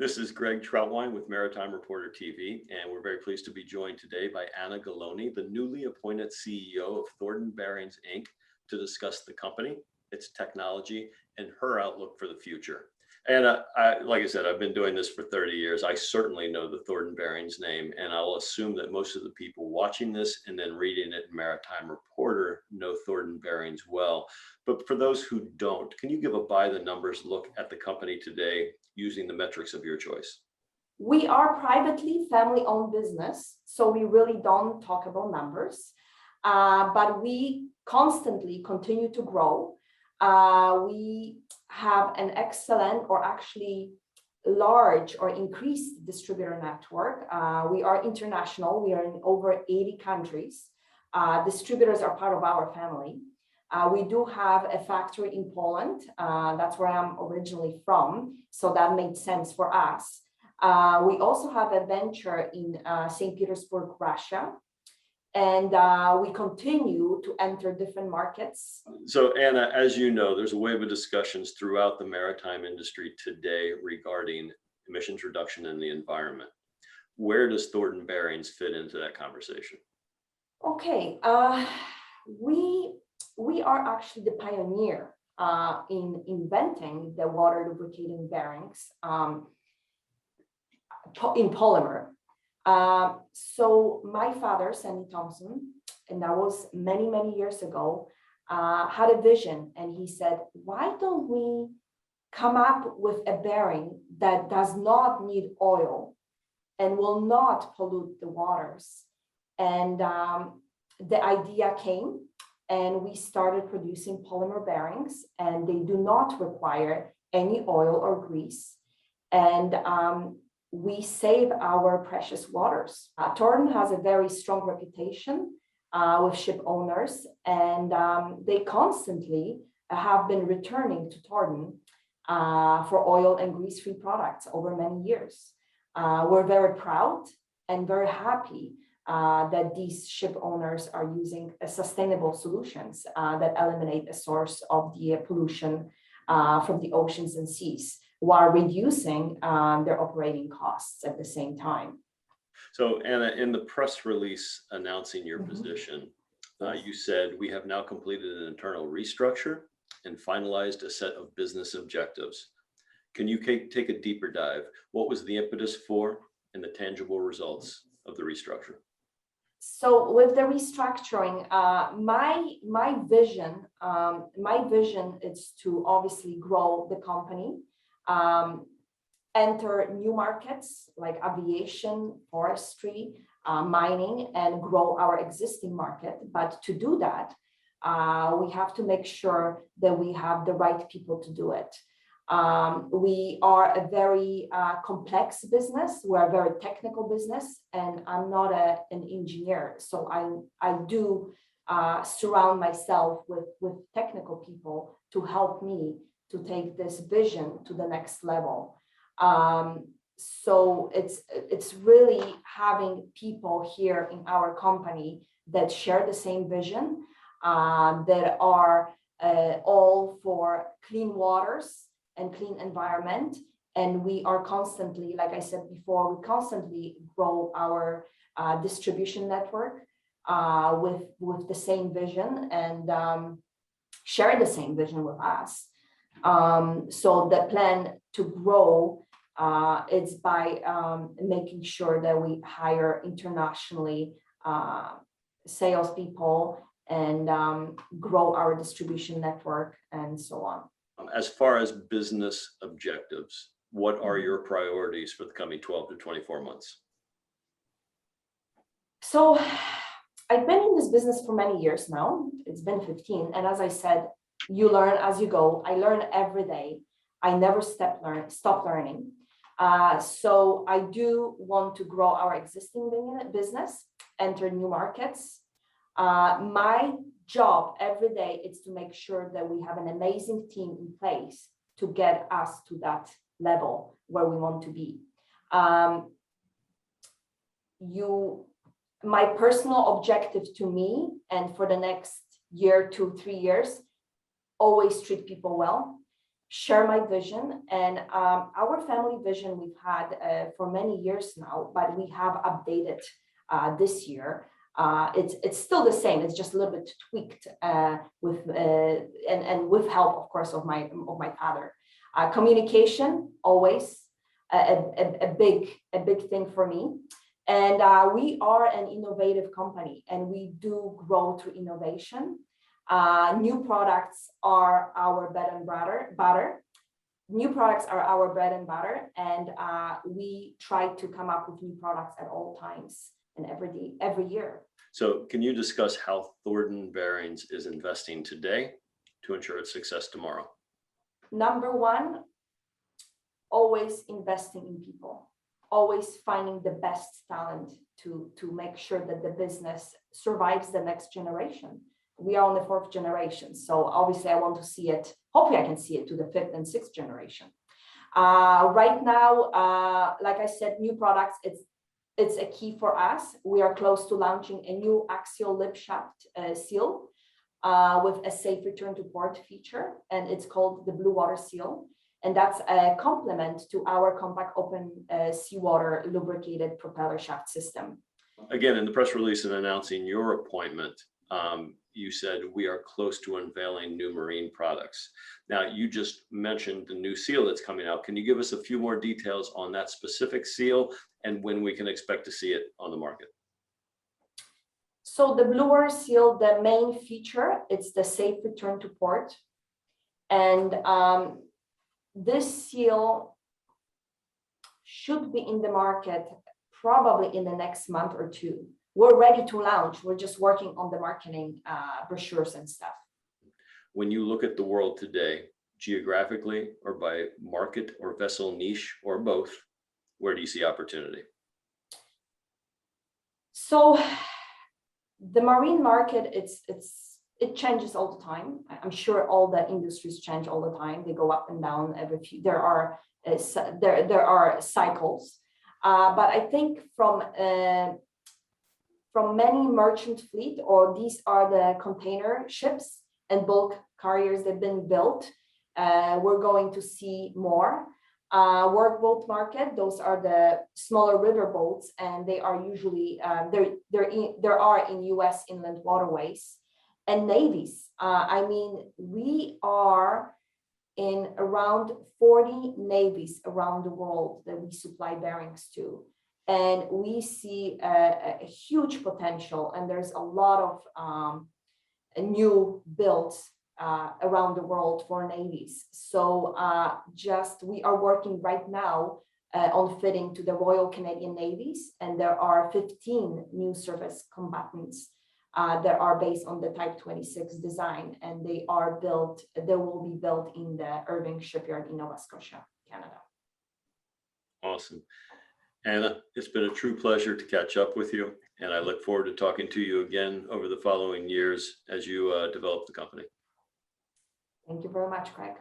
This is Greg Trauthwein with Maritime Reporter TV, and we're very pleased to be joined today by Anna Galoni, the newly appointed CEO of Thordon Bearings Inc, to discuss the company, its technology, and her outlook for the future. And like I said, I've been doing this for 30 years. I certainly know the Thordon Bearings name, and I'll assume that most of the people watching this and then reading it in Maritime Reporter know Thordon Bearings well. But for those who don't, can you give a by the numbers look at the company today using the metrics of your choice? We are privately family-owned business, so we really don't talk about numbers, but we constantly continue to grow. We have an excellent, or actually large or increased distributor network. We are international. We are in over 80 countries. Distributors are part of our family. We do have a factory in Poland. That's where I'm originally from, so that made sense for us. We also have a venture in St. Petersburg, Russia, and we continue to enter different markets. So Anna, as you know, there's a wave of discussions throughout the maritime industry today regarding emissions reduction in the environment. Where does Thordon Bearings fit into that conversation? Okay, we are actually the pioneer in inventing the water lubricating bearings in polymer. So my father, Sandy Thompson, and that was many, many years ago, had a vision, and he said, why don't we come up with a bearing that does not need oil and will not pollute the waters? And the idea came, and we started producing polymer bearings, and they do not require any oil or grease. And we save our precious waters. Thordon has a very strong reputation with ship owners, and they constantly have been returning to Thordon for oil and grease-free products over many years. We're very proud and very happy that these ship owners are using sustainable solutions that eliminate a source of the pollution from the oceans and seas, while reducing their operating costs at the same time. So Anna, in the press release announcing your position, you said, we have now completed an internal restructure and finalized a set of business objectives. Can you take a deeper dive? What was the impetus for and the tangible results of the restructure? So with the restructuring, my vision is to obviously grow the company, enter new markets like aviation, forestry, mining, and grow our existing market. But to do that, we have to make sure that we have the right people to do it. We are a very complex business. We're a very technical business, and I'm not an engineer. So I do surround myself with technical people to help me to take this vision to the next level. So it's really having people here in our company that share the same vision, that are all for clean waters and clean environment. And we are constantly, like I said before, we constantly grow our distribution network with the same vision and share the same vision with us. So the plan to grow is by making sure that we hire internationally salespeople and grow our distribution network and so on. As far as business objectives, what are your priorities for the coming 12 to 24 months? So I've been in this business for many years now. It's been 15. And as I said, you learn as you go. I learn every day. I never stop learning. So I do want to grow our existing business, enter new markets. My job every day is to make sure that we have an amazing team in place to get us to that level where we want to be. My personal objective to me, and for the next year, 2, 3 years, always treat people well, share my vision. And our family vision we've had for many years now, but we have updated this year. It's still the same. It's just a little bit tweaked with help, of course, of my father. Communication, always a big thing for me. And we are an innovative company, and we do grow through innovation. New products are our bread and butter. New products are our bread and butter, and we try to come up with new products at all times and every year. So can you discuss how Thordon Bearings is investing today to ensure its success tomorrow? Number one, always investing in people, always finding the best talent to make sure that the business survives the next generation. We are on the 4th generation, so obviously I want to see it, hopefully I can see it to the 5th and 6th generation. Right now, like I said, new products, it's a key for us. We are close to launching a new axial lip shaft seal with a safe return to port feature, and it's called the Blue Water Seal. And that's a complement to our compact open seawater lubricated propeller shaft system. Again, in the press release and announcing your appointment, you said we are close to unveiling new marine products. Now, you just mentioned the new seal that's coming out. Can you give us a few more details on that specific seal and when we can expect to see it on the market? So the Blue Water Seal, the main feature, it's the safe return to port. And this seal should be in the market probably in the next month or two. We're ready to launch. We're just working on the marketing brochures and stuff. When you look at the world today, geographically or by market or vessel niche or both, where do you see opportunity? So the marine market, it changes all the time. I'm sure all the industries change all the time. They go up and down every few. There are cycles, but I think from many merchant fleet, or these are the container ships and bulk carriers that've been built, we're going to see more. Workboat market, those are the smaller river boats, and they are usually there are in US inland waterways. And navies. I mean, we are in around 40 navies around the world that we supply bearings to. And we see a huge potential, and there's a lot of new builds around the world for navies. So we are working right now on fitting to the Royal Canadian Navies, and there are 15 new surface combatants that are based on the Type 26 design, and they will be built in the Irving shipyard in Nova Scotia, Canada. Awesome. Anna, it's been a true pleasure to catch up with you, and I look forward to talking to you again over the following years as you develop the company. Thank you very much, Craig.